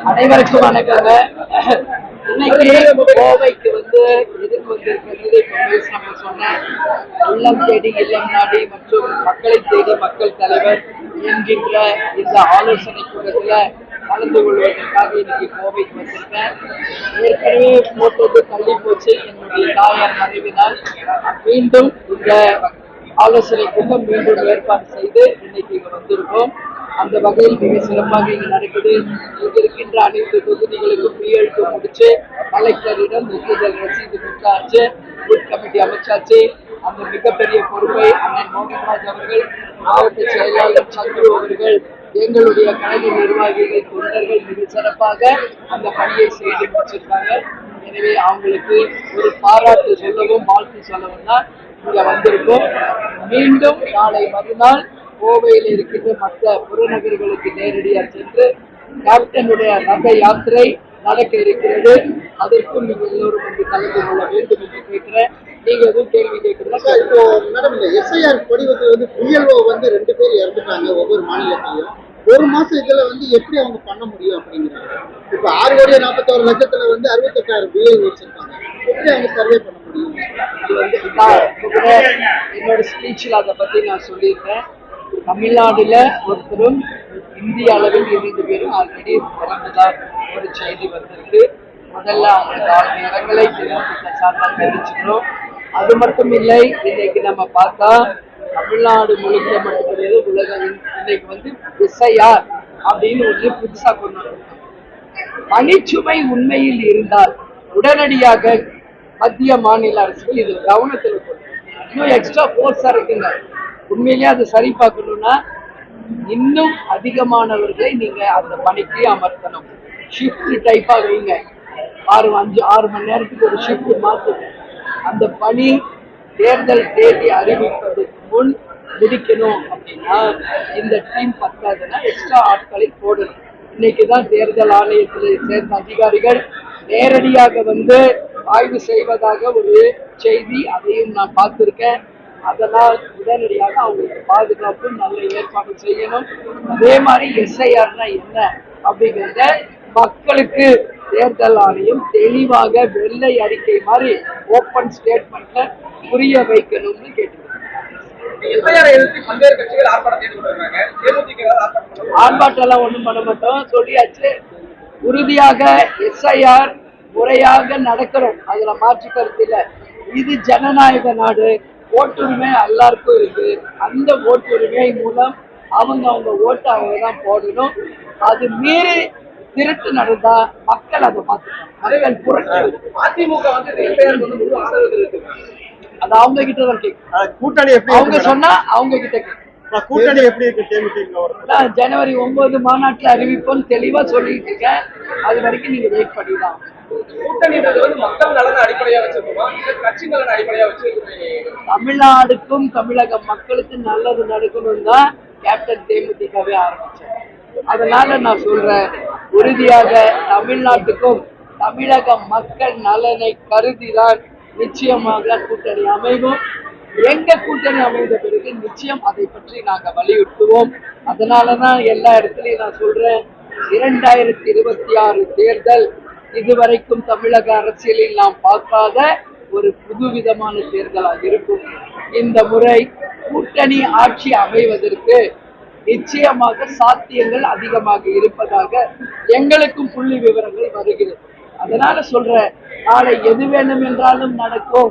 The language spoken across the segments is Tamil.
அனைவருக்கும் வணக்கங்க. இன்னைக்கு கோவைக்கு எதுக்கு வந்திருக்கிறது நம்ம சொன்ன உள்ளம் தேடி இல்லம் நாடி மற்றும் மக்களை தேடி மக்கள் தலைவர் என்கின்ற இந்த ஆலோசனை கூட்டத்துல கலந்து கொள்வதற்காக இன்னைக்கு கோவைக்கு வந்திருக்கேன். ஏற்கனவே போட்டது தள்ளி போச்சு. என்னுடைய தாயார் மறைவினால் மீண்டும் இந்த ஆலோசனை கூட்டம் மீண்டும் ஏற்பாடு செய்து இன்னைக்கு இங்க வந்திருக்கோம். அந்த வகையில் மிக சிறப்பாக இங்கு நடக்குது. இங்க இருக்கின்ற அனைத்து தொகுதிகளுக்கும் பிஎல்2 முடிச்சு கலெக்டரிடம் ஒப்புதல் ரசீது கொடுத்தாச்சு, பூத் கமிட்டி அமைச்சாச்சு. அந்த மிகப்பெரிய பொறுப்பை அண்ணன் மோகன்ராஜ் அவர்கள், மாவட்ட செயலாளர் சந்துரு அவர்கள், எங்களுடைய கழக நிர்வாகிகள், தொண்டர்கள் மிக சிறப்பாக அந்த பணியை செய்து முடிச்சிருக்காங்க. எனவே அவங்களுக்கு ஒரு பாராட்டு சொல்லவும் வாழ்த்து சொல்லவும் தான் இங்க வந்திருக்கோம். மீண்டும் நாளை மறுநாள் கோவையில் இருக்கின்ற மற்ற புறநகர்களுக்கு நேரடியாக சென்று கேப்டனுடைய ரத யாத்திரை நடக்க இருக்கிறது. அதற்கும் நீங்க எல்லோரும் வந்து கலந்து கொள்ள வேண்டும் என்று கேட்கிறேன். நீங்க எதுவும் கேள்வி கேட்கிறீங்களா? இப்போ மேடம், இந்த எஸ்ஐஆர் படிவத்தில் பிஎல்ஓ 2 பேர் இறந்துட்டாங்க ஒவ்வொரு மாநிலத்திலையும். ஒரு மாசம் இதுல எப்படி அவங்க பண்ண முடியும் அப்படிங்கிறாங்க. இப்ப 6,41,00,000 68,000 பிஏ வச்சிருக்காங்க. எப்படி அவங்க சர்வே பண்ண முடியும்? என்னோட ஸ்பீச்சில் அதை பத்தி நான் சொல்லியிருக்கேன். தமிழ்நாடுல ஒருத்தரும் இந்திய அளவில் 2 பேரும் ஆல்ரெடி இறந்ததால் ஒரு செய்தி வந்திருக்கு. முதல்ல அந்த இரங்கலை சார்பாக தெரிவிச்சுக்கிறோம். அது மட்டும் இல்லை, இன்னைக்கு நம்ம பார்த்தா தமிழ்நாடு முழுக்க மட்டும் கிடையாது, உலகம் இன்னைக்கு எஸ்ஐஆர் அப்படின்னு ஒன்று புதுசா கொண்டு வந்திருக்கோம். பணிச்சுமை உண்மையில் இருந்தால் உடனடியாக மத்திய மாநில அரசுகள் இது கவனத்தில் இன்னும் எக்ஸ்ட்ரா போர்ஸா இருக்குங்க. உண்மையிலேயே அதை சரி பார்க்கணும்னா இன்னும் அதிகமானவர்களை நீங்க அந்த பணிக்கு அமர்த்தணும். ஷிஃப்ட் டைப்பா வைங்க. 6 மணி நேரத்துக்கு ஒரு ஷிஃப்ட் மாத்துங்க. அந்த பணி தேர்தல் தேதி அறிவிப்பதற்கு முன் முடிக்கணும். அப்படின்னா இந்த டீம் பத்தாதுன்னா எக்ஸ்ட்ரா ஆட்களை போடணும். இன்னைக்குதான் தேர்தல் ஆணையத்தில் சேர்ந்த அதிகாரிகள் நேரடியாக ஆய்வு செய்வதாக ஒரு செய்தி, அதையும் நான் பார்த்திருக்கேன். அதனால் உடனடியாக அவங்களுக்கு பாதுகாப்பு நல்ல ஏற்பாடு செய்யணும். அதே மாதிரி எஸ்ஐஆர்னா என்ன அப்படிங்கிறத மக்களுக்கு தேர்தல் ஆணையம் தெளிவாக வெள்ளை அறிக்கை மாதிரி ஓப்பன் ஸ்டேட்மெண்ட்ல புரிய வைக்கணும்னு கேட்டுக்கிறேன். ஆர்ப்பாட்டம் ஒண்ணும் பண்ண மாட்டோம், சொல்லியாச்சு. உறுதியாக எஸ்ஐஆர் முறையாக நடக்கிறோம், அதுல மாற்று கருத்து இல்லை. இது ஜனநாயக நாடு, ஓட்டுரிமை எல்லாருக்கும் இருக்கு. அந்த ஓட்டுரிமை மூலம் அவங்க ஓட்டு அவங்க தான் போடணும். அது மீறி திருட்டு நடந்தா மக்கள் அதை பார்த்துக்கணும். அதிமுக அது அவங்க கிட்ட தான் கேட்கும். கூட்டணி எப்படி அவங்க சொன்னா அவங்க கிட்ட கேட்கும். கூட்டணி எப்படி இருக்கு? ஜனவரி 9 மாநாட்டில் அறிவிப்போம் தெளிவா சொல்லிட்டு இருக்கேன். அது வரைக்கும் நீங்க வெயிட் பண்ணிதான். மக்கள் நலன் அடிப்படையா வச்சிருக்கோமா, கட்சி நலன் அடிப்படையா வச்சிருக்கோம்? தமிழ்நாடுக்கும் தமிழக மக்களுக்கு நல்லது நடக்கணும் தான் கேப்டன் தேமுதிகவே ஆரம்பிச்சேன். அதனால நான் சொல்றேன், உறுதியாக தமிழ்நாட்டுக்கும் தமிழக மக்கள் நலனை கருதிதான் நிச்சயமாக கூட்டணி அமைவும். எங்க கூட்டணி அமைந்த பிறகு நிச்சயம் அதை பற்றி நாங்க வலியுறுத்துவோம். அதனாலதான் எல்லா இடத்துலயும் நான் சொல்றேன், 2026 தேர்தல் இதுவரைக்கும் தமிழக அரசியலில் நாம் பார்க்காத ஒரு புதுவிதமான தேர்தலாக இருக்கும். இந்த முறை கூட்டணி ஆட்சி அமைவதற்கு நிச்சயமாக சாத்தியங்கள் அதிகமாக இருப்பதாக எங்களுக்கும் புள்ளி விவரங்கள் வருகிறது. அதனால சொல்ற, நாளை எது வேண்டும் என்றாலும் நடக்கும்,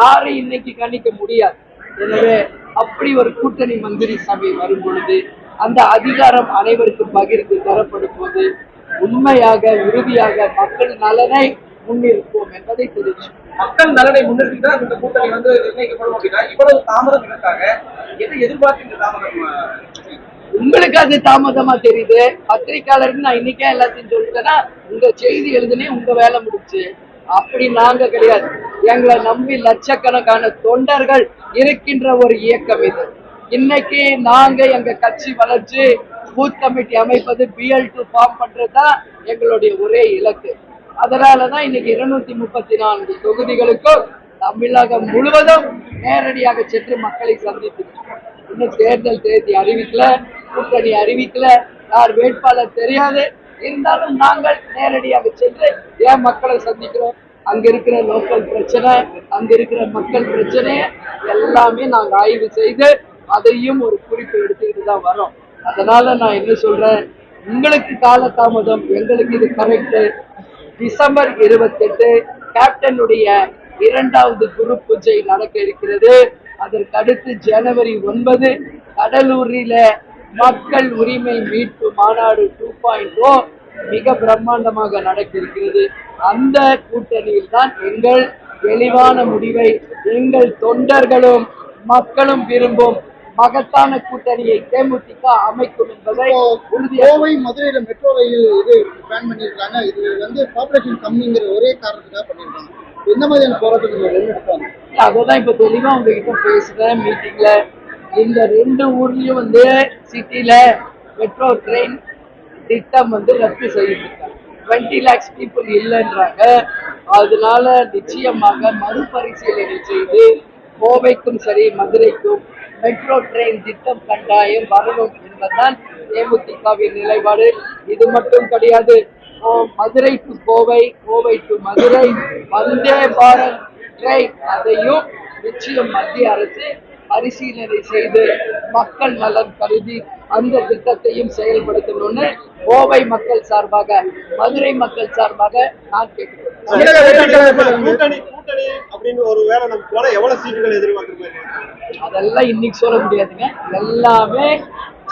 யாரை இன்னைக்கு கணிக்க முடியாது. எனவே அப்படி ஒரு கூட்டணி மந்திரி சபை வரும் பொழுது அந்த அதிகாரம் அனைவருக்கும் பகிர்ந்து தரப்படும் போது உண்மையாக உறுதியாக மக்கள் நலனை முன்னிறுப்போம் என்பதை தெரிவிச்சு. மக்கள் நலனை முன்னிறுத்திதான் இந்த கூட்டணி நிர்ணயிக்கப்படும் அப்படின்னா இவ்வளவு தாமதம் இருக்காங்க. எதை எதிர்பார்த்து தாமதம்? உங்களுக்கு அது தாமதமா தெரியுது. பத்திரிகையாளருக்கு நான் இன்னைக்கே எல்லாத்தையும் சொல்லிட்டேன்னா உங்க செய்தி எழுதுனே உங்க வேலை முடிச்சு. அப்படி நாங்க கிடையாது. எங்களை நம்பி லட்சக்கணக்கான தொண்டர்கள் இருக்கின்ற ஒரு இயக்கம் இது. இன்னைக்கு நாங்க எங்க கட்சி வளர்ச்சி, பூத் கமிட்டி அமைப்பது, பிஎல்2 ஃபார்ம் பண்றதுதான் எங்களுடைய ஒரே இலக்கு. அதனாலதான் இன்னைக்கு 234 தொகுதிகளுக்கும் தமிழகம் முழுவதும் நேரடியாக சென்று மக்களை சந்தித்து இன்னும் தேர்தல் தேதி அறிவிக்கல, கூட்டணி அறிவிக்கல, யார் வேட்பாளர் தெரியாது. இருந்தாலும் நாங்கள் நேரடியாக சென்று ஏன் மக்களை சந்திக்கிறோம், அங்க இருக்கிற லோக்கல் பிரச்சனை, அங்க இருக்கிற மக்கள் பிரச்சனை எல்லாமே நாங்க ஆய்வு செய்து அதையும் ஒரு குறிப்பு எடுத்துக்கிட்டு தான் வரோம். அதனால நான் என்ன சொல்றேன், உங்களுக்கு காலதாமதம், எங்களுக்கு இது கரெக்ட். டிசம்பர் 28 கேப்டனுடைய 2வது குரு பூஜை நடக்க இருக்கிறது. அதற்கு அடுத்து ஜனவரி 9 கடலூரில மக்கள் உரிமை மீட்பு மாநாடு 2.0 மிக பிரம்மாண்டமாக நடக்க இருக்கிறது. அந்த கூட்டணியில் தான் எங்கள் தெளிவான முடிவை எங்கள் தொண்டர்களும் மக்களும் விரும்பும் மகத்தான கூட்டணியை தேமுதிக அமைக்கும் என்பதை கோவை மதுரையில மெட்ரோ ரயில் இது பிளான் பண்ணியிருக்காங்க. இது வந்து பாப்புலேஷன் கம்மிங்கிற ஒரே காரணத்துக்காக பண்ணியிருக்காங்க. எந்த மாதிரியான போராட்டங்கள் எடுப்பாங்க? அதான் இப்ப தெளிவா உங்ககிட்ட பேசுறேன் மீட்டிங்ல. இந்த 2 ஊர்லயும் வந்து சிட்டில மெட்ரோ ட்ரெயின் திட்டம் வந்து ரத்து செய்திருக்காங்க. 20 lakhs people இல்லைன்றாங்க. அதனால நிச்சயமாக மறுபரிசீலனை செய்து கோவைக்கும் சரி மதுரைக்கும் மெட்ரோ ட்ரெயின் திட்டம் கட்டாயம் வரணும் என்பதுதான் தேமுதிகவின் நிலைப்பாடு. இது மட்டும் கிடையாது, Madurai to Kovai, Kovai to Madurai Vande Bharat train அதையும் நிச்சயம் மத்திய அரசு பரிசீலனை செய்து மக்கள் நலன் கருதி அந்த திட்டத்தையும் செயல்படுத்தணும்னு கோவை மக்கள் சார்பாக, மதுரை மக்கள் சார்பாக நான் கேட்கிறேன். அதெல்லாம் இன்னைக்கு சொல்ல முடியாதுங்க. எல்லாமே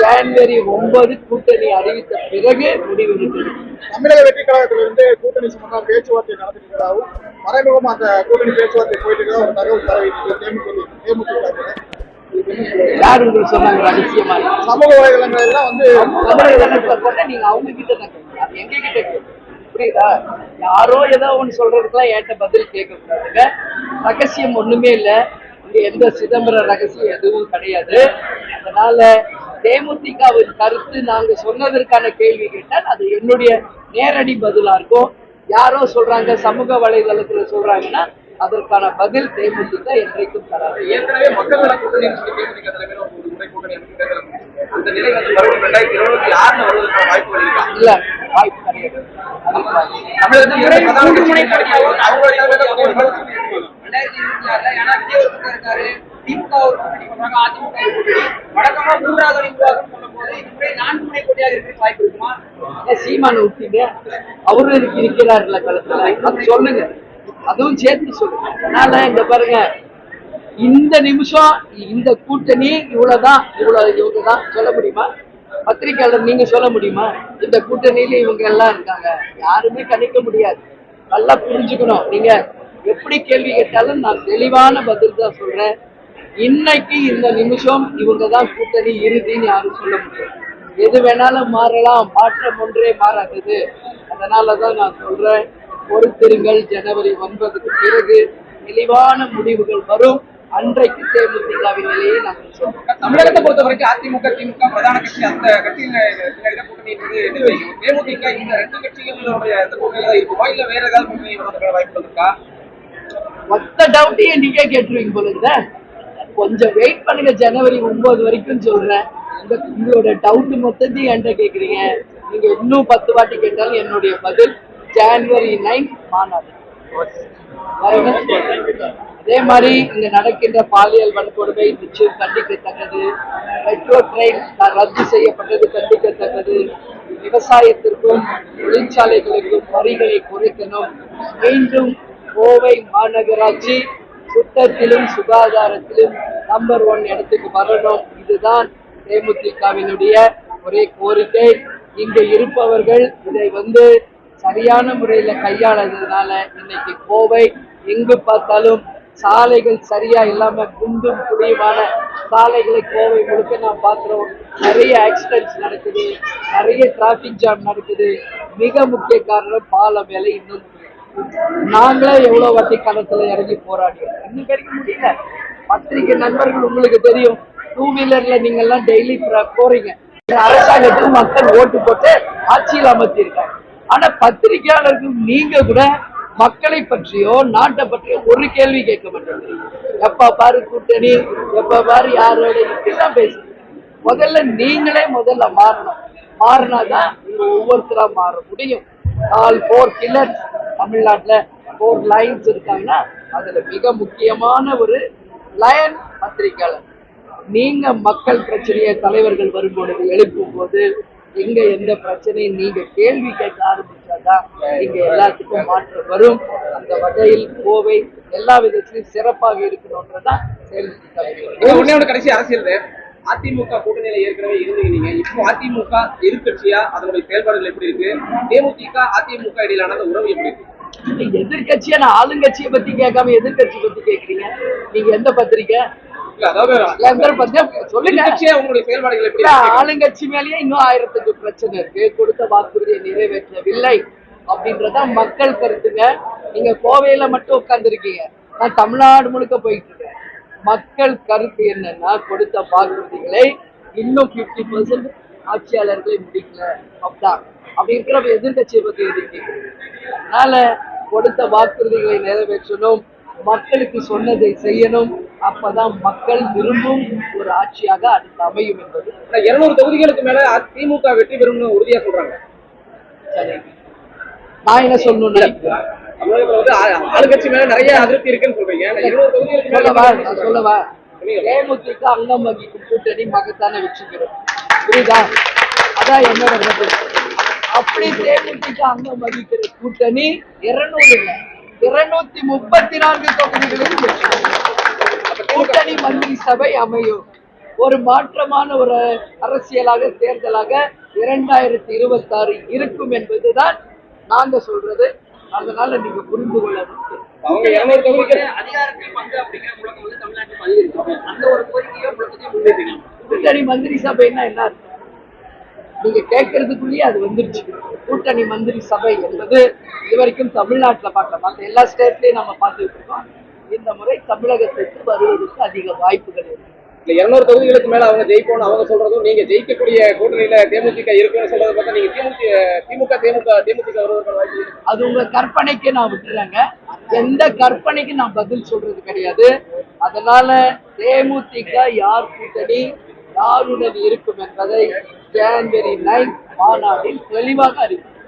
ஜனவரி 9 கூட்டணி அறிவித்த பிறகு முடிவெடுக்கிறது. தமிழக வெற்றி கழகத்திலிருந்து கூட்டணி சம்பந்தமாக பேச்சுவார்த்தை நடத்திருக்கிறதாகவும் மறைமுகமா அந்த கூட்டணி பேச்சுவார்த்தை போயிட்டு இருக்கிறதா ஒரு தகவல் தேமுதிக யார் உங்களுக்கு சொன்னாங்க? ரகசியமா சமூக வலைதளங்கள் எல்லாம் வந்து போட்ட நீங்க அவங்க கிட்ட தான் கேட்கணும், எங்க கிட்ட கேட்கணும். புரியுதா? யாரோ ஏதோ ஒண்ணு சொல்றதுக்குலாம் ஏன்ட்ட பதில் கேட்க கூடாதுங்க. ரகசியம் ஒண்ணுமே இல்லை. இங்க எந்த சிதம்பர ரகசியம் எதுவும் கிடையாது. அதனால தேமுதிகவின் கருத்து நாங்க சொன்னதற்கான கேள்வி கேட்டால் அது என்னுடைய நேரடி பதிலா இருக்கும். யாரோ சொல்றாங்க சமூக வலைதளத்துல சொல்றாங்கன்னா அதற்கான பதில் தேமுதிக என்றைக்கும் தராது. ஏற்கனவே மக்கள் நல கூட்டணி தேமுதிக தலைமையில ஒரு முறை கூட்டணி அந்த நிலை வந்து மறுபடியும் 2026 வருவதற்கான வாய்ப்புகள் இருக்கா? இல்ல, வாய்ப்பு கிடையாது. திமுக ஒரு கூட்டணி பண்றாங்க, அதிமுக வழக்கமா 3வது நிர்வாகம் சொல்லும் போது இந்த முறை 4 முனை போட்டியாக இருக்க வாய்ப்பு இருக்குமா? சீமான ஊட்டிங்க அவரு இருக்கிறாருல களத்துல, அது சொல்லுங்க, அதுவும் சேர்த்து சொல்லுங்க. அதனால இங்க பாருங்க, இந்த நிமிஷம் இந்த கூட்டணி இவ்வளவுதான், இவங்கதான் சொல்ல முடியுமா? பத்திரிகையாளர் நீங்க சொல்ல முடியுமா? இந்த கூட்டணியில இவங்க எல்லாம் இருக்காங்க, யாருமே கணிக்க முடியாது. நல்லா புரிஞ்சுக்கணும். நீங்க எப்படி கேள்வி கேட்டாலும் நான் தெளிவான பதில் தான் சொல்றேன். இன்னைக்கு இந்த நிமிஷம் இவங்க தான் கூட்டணி இறுதின்னு யாரும் சொல்ல முடியாது. எது வேணாலும் மாறலாம், மாற்றம் ஒன்றே மாறாதது. அதனாலதான் நான் சொல்றேன், பொறுத்திருங்கள். ஜனவரி 9க்கு பிறகு தெளிவான முடிவுகள் வரும். அன்றைக்கு தேமுதிகவின் நிலையை நாங்கள் சொல்றோம். தமிழகத்தை பொறுத்த வரைக்கும் அதிமுக திமுக பிரதான கட்சி, அந்த கட்சியின் கூட்டணி என்பது தேமுதிக இந்த 2 கட்சிகளுடைய கூட்டணியில இருக்குமா, இல்ல வேற ஏதாவது கூட்டணி வருவதற்கான வாய்ப்பு இருக்கா? மொத்த டவுட்டையும் நீங்க கேட்டுருவீங்க போல இருக்க. கொஞ்சம் வெயிட் பண்ணுங்க, ஜனவரி 9 வரைக்கும் சொல்றேன். உங்களோட டவுட் மொத்தத்தையும் என்கிட்ட கேக்குறீங்க. நீங்க இன்னும் 10 வாட்டி கேட்டாலும் என்னுடைய பதில் ஜனவரி 9 மாநாடு. அதே மாதிரி இங்க நடக்கின்ற பாலியல் வன்கொடுமை நிச்சயம் கண்டிக்கத்தக்கது. மெட்ரோ ட்ரெயின் ரத்து செய்யப்பட்டது கண்டிக்கத்தக்கது. விவசாயத்திற்கும் தொழிற்சாலைகளுக்கும் வரிகளை குறைக்கணும். மீண்டும் கோவை மாநகராட்சி சுத்தத்திலும் சுகாதாரத்திலும் நம்பர் 1 இடத்துக்கு வரணும். இதுதான் தேமுதிகவினுடைய ஒரே கோரிக்கை. இங்க இருப்பவர்கள் இதை வந்து சரியான முறையில கையாளதுனால இன்னைக்கு கோவை எங்கு பார்த்தாலும் சாலைகள் சரியா இல்லாம குண்டும் குழியுமான சாலைகளை கோவை முழுக்க நான் பார்க்கிறோம். நிறைய ஆக்சிடென்ட்ஸ் நடக்குது, நிறைய டிராபிக் ஜாம் நடக்குது. மிக முக்கிய காரணம் பாலம் வேலை. இன்னும் நாங்களே எவ்வளவு வாட்டி களத்துல இறங்கி போராடுறோம், இன்னும் கிடைக்க முடியல. பத்திரிகை நண்பர்கள் உங்களுக்கு தெரியும், 2 வீலர்ல நீங்க எல்லாம் டெய்லி போறீங்க. அரசாங்கத்துக்கு மக்கள் ஓட்டு போட்டு ஆட்சியில் அமர்த்தி இருக்காங்க. ஆனா பத்திரிகையாளர்கள் நீங்க கூட மக்களை பற்றியோ நாட்டை பற்றியோ ஒரு கேள்வி கேட்க மாட்டேங்க. எப்ப பாரு கூட்டணி, எப்ப பாரு யாரோட இப்படிதான் பேசுறீங்க. முதல்ல நீங்களே முதல்ல மாறணும். மாறினாதான் இங்க ஒவ்வொருத்தரா மாற முடியும். 4 கில்லர்ஸ் தமிழ்நாட்டுல 4 லைன்ஸ் இருக்காங்கன்னா அதுல மிக முக்கியமான ஒரு லயன் பத்திரிகையாளர். நீங்க மக்கள் பிரச்சனையை தலைவர்கள் வரும்பொழுது எழுப்பும் போது எங்க எந்த பிரச்சனையும் நீங்க கேள்வி கேட்க ஆரம்பிச்சாதான் இங்க எல்லாத்துக்கும் மாற்றம் வரும். அந்த வகையில் கோவை எல்லா விதத்திலும் சிறப்பாக இருக்கணும்ன்றதான் ஒண்ணே கடைசி அரசியல் அதிமுக கூட்டணியில ஏற்கனவே இருந்தீங்க. இப்போ அதிமுக எதிர்கட்சியா அதனுடைய செயல்பாடுகள் எப்படி இருக்கு? தேமுதிக அதிமுக இடையிலான உறவு எப்படி இருக்கு? எதிர்கட்சியா நான் ஆளுங்கட்சியை பத்தி கேட்காம எதிர்கட்சி பத்தி கேக்குறீங்க. நீங்க எந்த பத்திரிக்கை? ஆளுங்கட்சி மேலேயே இன்னும் 1000 பிரச்சனை இருக்கு. கொடுத்த வாக்குறுதியை நிறைவேற்றவில்லை அப்படின்றத மக்கள் கருத்துங்க. நீங்க கோவையில மட்டும் உட்கார்ந்து இருக்கீங்க, நான் தமிழ்நாடு முழுக்க போயிட்டு இருக்கேன். மக்கள் கருத்து என்னன்னா கொடுத்த வாக்குறுதிகளை இன்னும் 50% ஆட்சியாளர்களை முடிக்கல அப்படிதான். அப்படி இருக்கிற எதிர்கட்சியை பத்தி இருக்கீங்க. அதனால கொடுத்த வாக்குறுதிகளை நிறைவேற்றணும், மக்களுக்கு சொன்னதை செய்யணும். அப்பதான் மக்கள் விரும்பும் ஒரு ஆட்சியாக அடுத்து அமையும் என்பது. 200 தொகுதிகளுக்கு மேல திமுக வெற்றி பெறும் உறுதியா சொல்றாங்க. சரி, நான் என்ன சொல்லணும்? ஆளுங்கட்சி மேல நிறைய அதிருப்தி இருக்குன்னு சொல்றீங்க. சொல்லவா? தேமுதிக அங்கம் வகிக்கும் கூட்டணி மகத்தான வெற்றி பெறும். புரியுதா? அதான் என்னோட கருத்து. அப்படி தேமுதிக அங்கம் வகிக்கிற கூட்டணி 200 இல்ல 234 தொகுதிகளில் கூட்டணி மந்திரி சபை அமையும். ஒரு மாற்றமான ஒரு அரசியலாக தேர்தலாக 2026 இருக்கும் என்பதுதான் நாங்க சொல்றது. அதனால நீங்க புரிந்து கொள்ள கூட்டணி மந்திரி சபைன்னா என்ன அர்த்தம்? நீங்க கேட்கறதுக்குள்ளேயே அது வந்துருச்சு. கூட்டணி மந்திரி சபை என்பது இதுவரைக்கும் தமிழ்நாட்டில் பார்க்கலாம், மற்ற எல்லா ஸ்டேட்லயும் நம்ம பார்த்துட்டு இருக்கோம். இந்த முறை தமிழகத்திற்கு வருவதற்கு அதிக வாய்ப்புகள் இருக்கு. 200 தொகுதிகளுக்கு மேல அவங்க ஜெயிப்போம் அவங்க சொல்றதும், நீங்க ஜெயிக்கக்கூடிய கூட்டணியில தேமுதிக இருக்குன்னு சொல்றதை பார்த்தா நீங்க தேமுதிக வருவதற்கான வாய்ப்பு அது உங்க கற்பனைக்கு நான் விட்டுறேங்க. எந்த கற்பனைக்கு நான் பதில் சொல்றது கிடையாது. அதனால தேமுதிக யார் கூட்டணி யாருடன் இருக்கும் என்பதை ஜனவரி 9 மாநாட்டில் தெளிவாக அறிவிக்கும்.